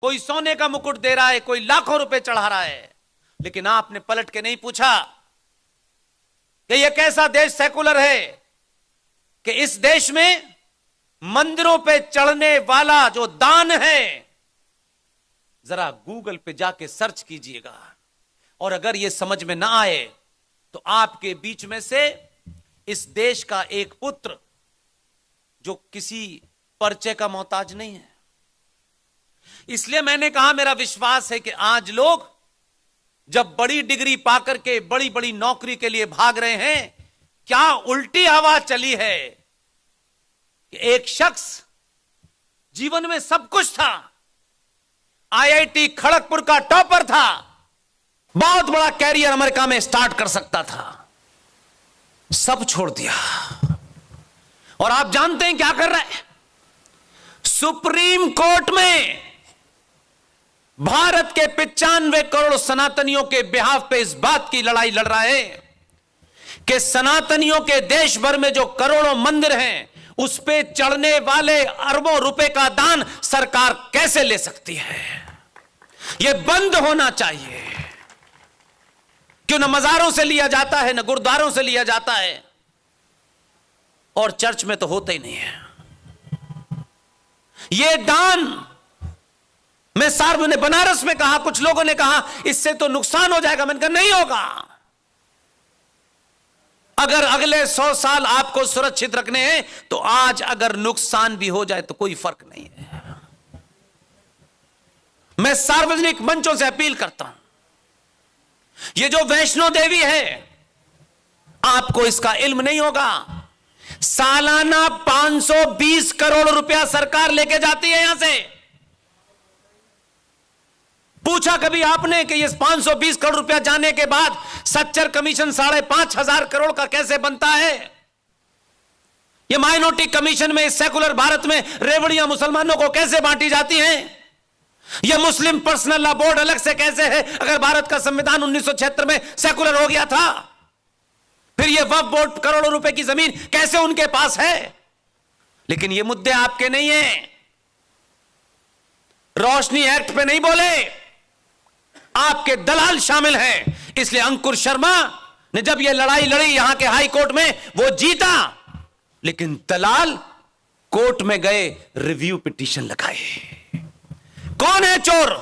कोई सोने का मुकुट दे रहा है, कोई लाखों रुपए चढ़ा रहा है, लेकिन आपने पलट के नहीं पूछा कि यह कैसा देश सेकुलर है कि इस देश में मंदिरों पे चढ़ने वाला जो दान है, जरा गूगल पे जाके सर्च कीजिएगा, और अगर यह समझ में ना आए तो आपके बीच में से इस देश का एक पुत्र जो किसी परिचय का मोहताज नहीं है। इसलिए मैंने कहा मेरा विश्वास है कि आज लोग जब बड़ी डिग्री पाकर के बड़ी बड़ी नौकरी के लिए भाग रहे हैं, क्या उल्टी हवा चली है कि एक शख्स जीवन में सब कुछ था, आईआईटी खड़गपुर का टॉपर था, बहुत बड़ा कैरियर अमेरिका में स्टार्ट कर सकता था, सब छोड़ दिया। और आप जानते हैं क्या कर रहा है? सुप्रीम कोर्ट में भारत के 95 करोड़ सनातनियों के बिहाफ पे इस बात की लड़ाई लड़ रहा है कि सनातनियों के देश भर में जो करोड़ों मंदिर हैं, उस पे चढ़ने वाले अरबों रुपए का दान सरकार कैसे ले सकती है? यह बंद होना चाहिए। क्यों न मजारों से लिया जाता है, न गुरुद्वारों से लिया जाता है, और चर्च में तो होता ही नहीं है। यह दान, मैं सार्वजनिक बनारस में कहा, कुछ लोगों ने कहा इससे तो नुकसान हो जाएगा। मैंने कहा नहीं होगा। अगर अगले 100 साल आपको सुरक्षित रखने हैं तो आज अगर नुकसान भी हो जाए तो कोई फर्क नहीं है। मैं सार्वजनिक मंचों से अपील करता हूं, ये जो वैष्णो देवी है, आपको इसका इल्म नहीं होगा, सालाना 520 करोड़ रुपया सरकार लेके जाती है यहां से। पूछा कभी आपने कि ये 520 करोड़ रुपया जाने के बाद सच्चर कमीशन 5,500 करोड़ का कैसे बनता है? ये माइनॉरिटी कमीशन में इस सेकुलर भारत में रेवड़ियां मुसलमानों को कैसे बांटी जाती हैं? यह मुस्लिम पर्सनल लॉ बोर्ड अलग से कैसे है, अगर भारत का संविधान 1976 में सेकुलर हो गया था? फिर यह वक्फ बोर्ड करोड़ों रुपए की जमीन कैसे उनके पास है? लेकिन ये मुद्दे आपके नहीं है। रोशनी एक्ट पे नहीं बोले, आपके दलाल शामिल हैं। इसलिए अंकुर शर्मा ने जब यह लड़ाई लड़ी यहां के हाई कोर्ट में, वो जीता, लेकिन दलाल कोर्ट में गए, रिव्यू पिटीशन लगाए। कौन है चोर?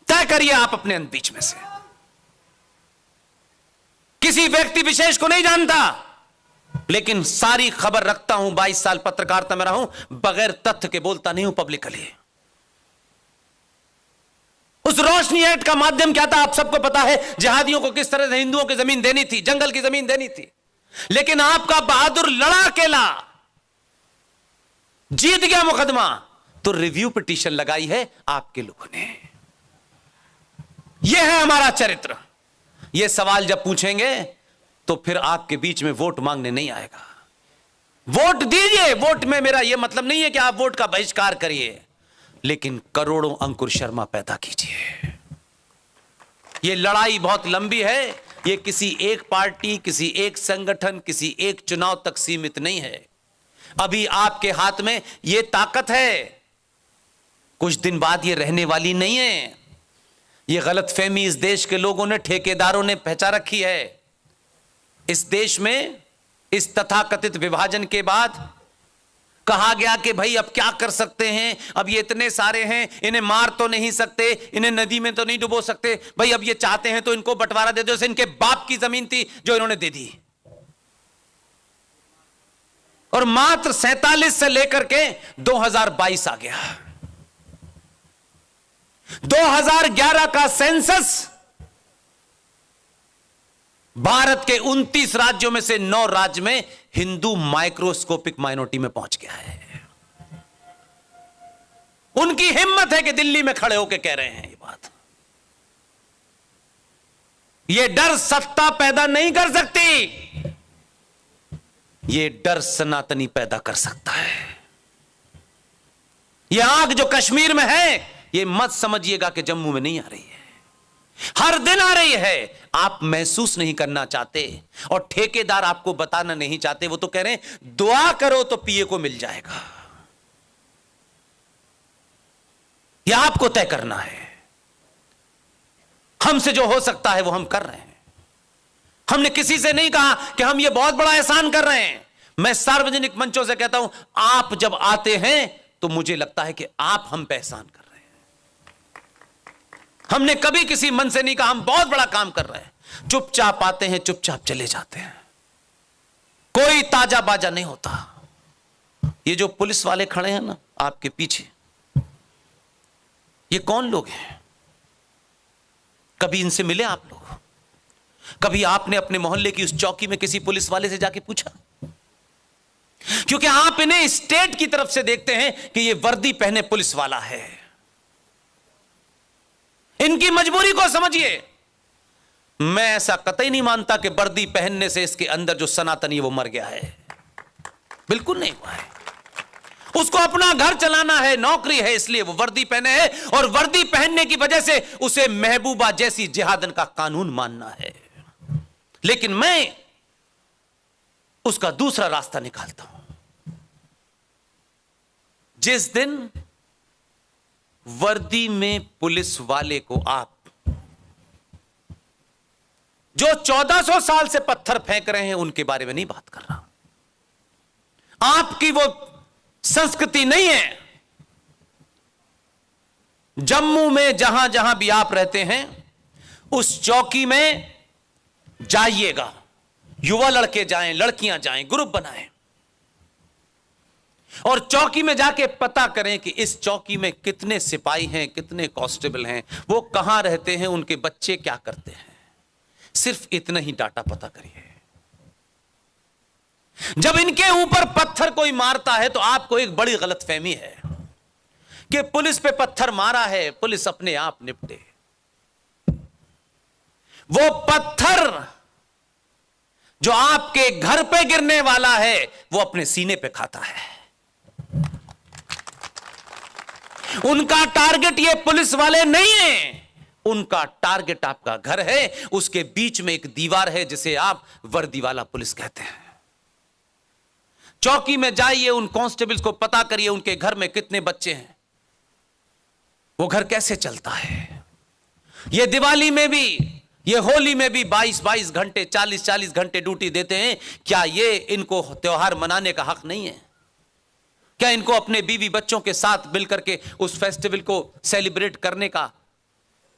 तय करिए आप अपने बीच में से। किसी व्यक्ति विशेष को नहीं जानता, लेकिन सारी खबर रखता हूं। 22 साल पत्रकारिता में रहा हूं, बगैर तथ्य के बोलता नहीं हूं पब्लिकली। उस रोशनी एक्ट का माध्यम क्या था आप सबको पता है। जिहादियों को किस तरह से हिंदुओं की जमीन देनी थी, जंगल की जमीन देनी थी, लेकिन आपका बहादुर लड़ा अकेला, जीत गया मुकदमा, तो रिव्यू पिटीशन लगाई है आपके लोगों ने। यह है हमारा चरित्र। यह सवाल जब पूछेंगे तो फिर आपके बीच में वोट मांगने नहीं आएगा। वोट दीजिए, वोट में मेरा यह मतलब नहीं है कि आप वोट का बहिष्कार करिए, लेकिन करोड़ों अंकुर शर्मा पैदा कीजिए। यह लड़ाई बहुत लंबी है। यह किसी एक पार्टी, किसी एक संगठन, किसी एक चुनाव तक सीमित नहीं है। अभी आपके हाथ में यह ताकत है, कुछ दिन बाद यह रहने वाली नहीं है। यह गलतफहमी इस देश के लोगों ने, ठेकेदारों ने पहचान रखी है। इस देश में इस तथाकथित विभाजन के बाद कहा गया कि भाई अब क्या कर सकते हैं, अब ये इतने सारे हैं, इन्हें मार तो नहीं सकते, इन्हें नदी में तो नहीं डुबो सकते, भाई अब ये चाहते हैं तो इनको बंटवारा दे दो। जैसे इनके बाप की जमीन थी जो इन्होंने दे दी, और मात्र 47 से लेकर के 2022 आ गया। 2011 का सेंसस भारत के 29 राज्यों में से 9 राज्य में हिंदू माइक्रोस्कोपिक माइनॉरिटी में पहुंच गया है। उनकी हिम्मत है कि दिल्ली में खड़े होकर कह रहे हैं ये बात। ये डर सत्ता पैदा नहीं कर सकती, ये डर सनातनी पैदा कर सकता है। ये आग जो कश्मीर में है, ये मत समझिएगा कि जम्मू में नहीं आ रही है, हर दिन आ रही है। आप महसूस नहीं करना चाहते और ठेकेदार आपको बताना नहीं चाहते। वो तो कह रहे हैं दुआ करो तो पिए को मिल जाएगा। यह आपको तय करना है। हमसे जो हो सकता है वो हम कर रहे हैं। हमने किसी से नहीं कहा कि हम ये बहुत बड़ा एहसान कर रहे हैं। मैं सार्वजनिक मंचों से कहता हूं, आप जब आते हैं तो मुझे लगता है कि आप हम पे एहसान कर रहे हैं। हमने कभी किसी मन से नहीं कहा हम बहुत बड़ा काम कर रहे हैं। चुपचाप आते हैं, चुपचाप चले जाते हैं, कोई ताजा बाजा नहीं होता। ये जो पुलिस वाले खड़े हैं ना आपके पीछे, ये कौन लोग हैं? कभी इनसे मिले आप लोग? कभी आपने अपने मोहल्ले की उस चौकी में किसी पुलिस वाले से जाके पूछा? क्योंकि आप इन्हें स्टेट की तरफ से देखते हैं कि ये वर्दी पहने पुलिस वाला है। इनकी मजबूरी को समझिए। मैं ऐसा कतई नहीं मानता कि वर्दी पहनने से इसके अंदर जो सनातनी है वो मर गया है। बिल्कुल नहीं हुआ है। उसको अपना घर चलाना है, नौकरी है, इसलिए वो वर्दी पहने है। और वर्दी पहनने की वजह से उसे महबूबा जैसी जिहादन का कानून मानना है। लेकिन मैं उसका दूसरा रास्ता निकालता हूं। जिस दिन वर्दी में पुलिस वाले को आप जो 1400 साल से पत्थर फेंक रहे हैं उनके बारे में नहीं बात कर रहा। आपकी वो संस्कृति नहीं है। जम्मू में जहां जहां भी आप रहते हैं उस चौकी में जाइएगा। युवा लड़के जाएं, लड़कियां जाएं, ग्रुप बनाएं और चौकी में जाके पता करें कि इस चौकी में कितने सिपाही हैं, कितने कांस्टेबल हैं, वो कहां रहते हैं, उनके बच्चे क्या करते हैं। सिर्फ इतना ही डाटा पता करिए। जब इनके ऊपर पत्थर कोई मारता है तो आपको एक बड़ी गलतफहमी है कि पुलिस पे पत्थर मारा है, पुलिस अपने आप निपटे। वो पत्थर जो आपके घर पे गिरने वाला है वो अपने सीने पे खाता है। उनका टारगेट ये पुलिस वाले नहीं है, उनका टारगेट आपका घर है। उसके बीच में एक दीवार है जिसे आप वर्दी वाला पुलिस कहते हैं। चौकी में जाइए, उन कांस्टेबल्स को पता करिए उनके घर में कितने बच्चे हैं, वो घर कैसे चलता है। ये दिवाली में भी, ये होली में भी 22-22 घंटे, 40-40 घंटे ड्यूटी देते हैं। क्या ये इनको त्योहार मनाने का हक नहीं है? क्या इनको अपने बीवी बच्चों के साथ मिलकर के उस फेस्टिवल को सेलिब्रेट करने का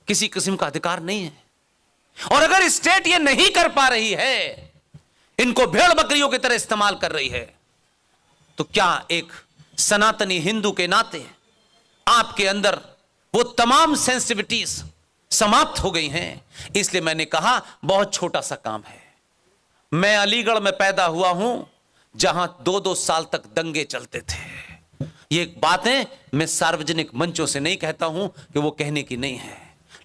किसी किस्म का अधिकार नहीं है? और अगर स्टेट ये नहीं कर पा रही है, इनको भेड़ बकरियों की तरह इस्तेमाल कर रही है, तो क्या एक सनातनी हिंदू के नाते आपके अंदर वो तमाम सेंसिटिविटीज समाप्त हो गई हैं? इसलिए मैंने कहा बहुत छोटा सा काम है। मैं अलीगढ़ में पैदा हुआ हूं जहां 2-2 साल तक दंगे चलते थे। ये बातें मैं सार्वजनिक मंचों से नहीं कहता हूं कि वो कहने की नहीं है,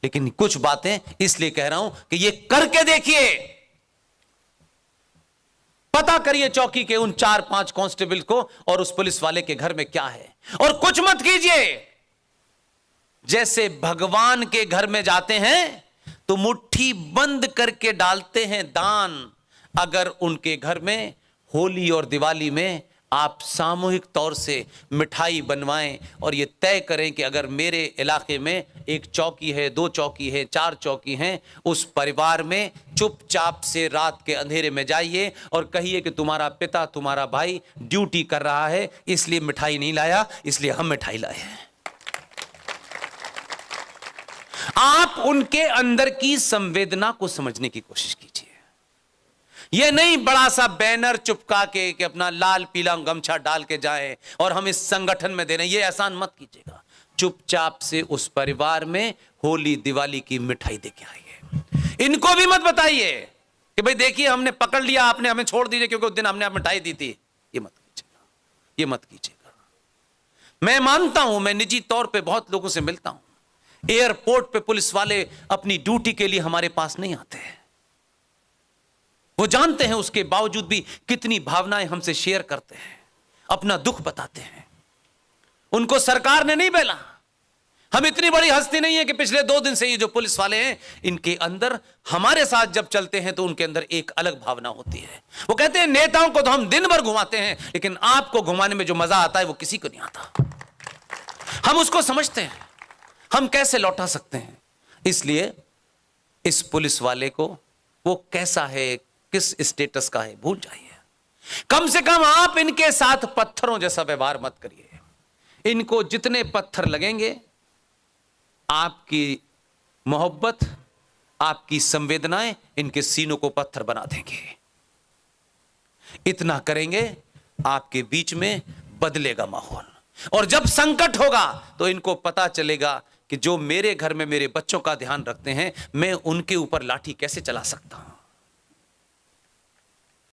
लेकिन कुछ बातें इसलिए कह रहा हूं कि ये करके देखिए। पता करिए चौकी के उन 4-5 कांस्टेबल को और उस पुलिस वाले के घर में क्या है। और कुछ मत कीजिए। जैसे भगवान के घर में जाते हैं तो मुट्ठी बंद करके डालते हैं दान। अगर उनके घर में होली और दिवाली में आप सामूहिक तौर से मिठाई बनवाएं और ये तय करें कि अगर मेरे इलाके में 1 चौकी है, 2 चौकी है, 4 चौकी हैं, उस परिवार में चुपचाप से रात के अंधेरे में जाइए और कहिए कि तुम्हारा पिता, तुम्हारा भाई ड्यूटी कर रहा है, इसलिए मिठाई नहीं लाया, इसलिए हम मिठाई लाए हैं। आप उनके अंदर की संवेदना को समझने की कोशिश कीजिए। यह नहीं बड़ा सा बैनर चिपका के कि अपना लाल पीला गमछा डाल के जाएं और हम इस संगठन में दे रहे हैं, यह एहसान मत कीजिएगा। चुपचाप से उस परिवार में होली दिवाली की मिठाई दे के आइए। इनको भी मत बताइए कि भाई देखिए हमने पकड़ लिया, आपने हमें छोड़ दीजिए क्योंकि उस दिन हमने आप मिठाई दी थी। ये मत कीजिएगा, ये मत कीजिएगा। मैं मानता हूं, मैं निजी तौर पे बहुत लोगों से मिलता हूं, एयरपोर्ट पे पुलिस वाले अपनी ड्यूटी के लिए हमारे पास नहीं आते हैं। वो जानते हैं उसके बावजूद भी कितनी भावनाएं हमसे शेयर करते हैं, अपना दुख बताते हैं। उनको सरकार ने नहीं बेला। हम इतनी बड़ी हस्ती नहीं है कि पिछले 2 दिन से ये जो पुलिस वाले हैं, इनके अंदर हमारे साथ जब चलते हैं तो उनके अंदर एक अलग भावना होती है। वो कहते हैं नेताओं को तो हम दिन भर घुमाते हैं, लेकिन आपको घुमाने में जो मजा आता है वो किसी को नहीं आता। हम उसको समझते हैं। हम कैसे लौटा सकते हैं? इसलिए इस पुलिस वाले को वो कैसा है, किस स्टेटस का है, भूल जाइए। कम से कम आप इनके साथ पत्थरों जैसा व्यवहार मत करिए। इनको जितने पत्थर लगेंगे, आपकी मोहब्बत, आपकी संवेदनाएं इनके सीनों को पत्थर बना देंगे। इतना करेंगे, आपके बीच में बदलेगा माहौल। और जब संकट होगा तो इनको पता चलेगा कि जो मेरे घर में मेरे बच्चों का ध्यान रखते हैं, मैं उनके ऊपर लाठी कैसे चला सकता हूं।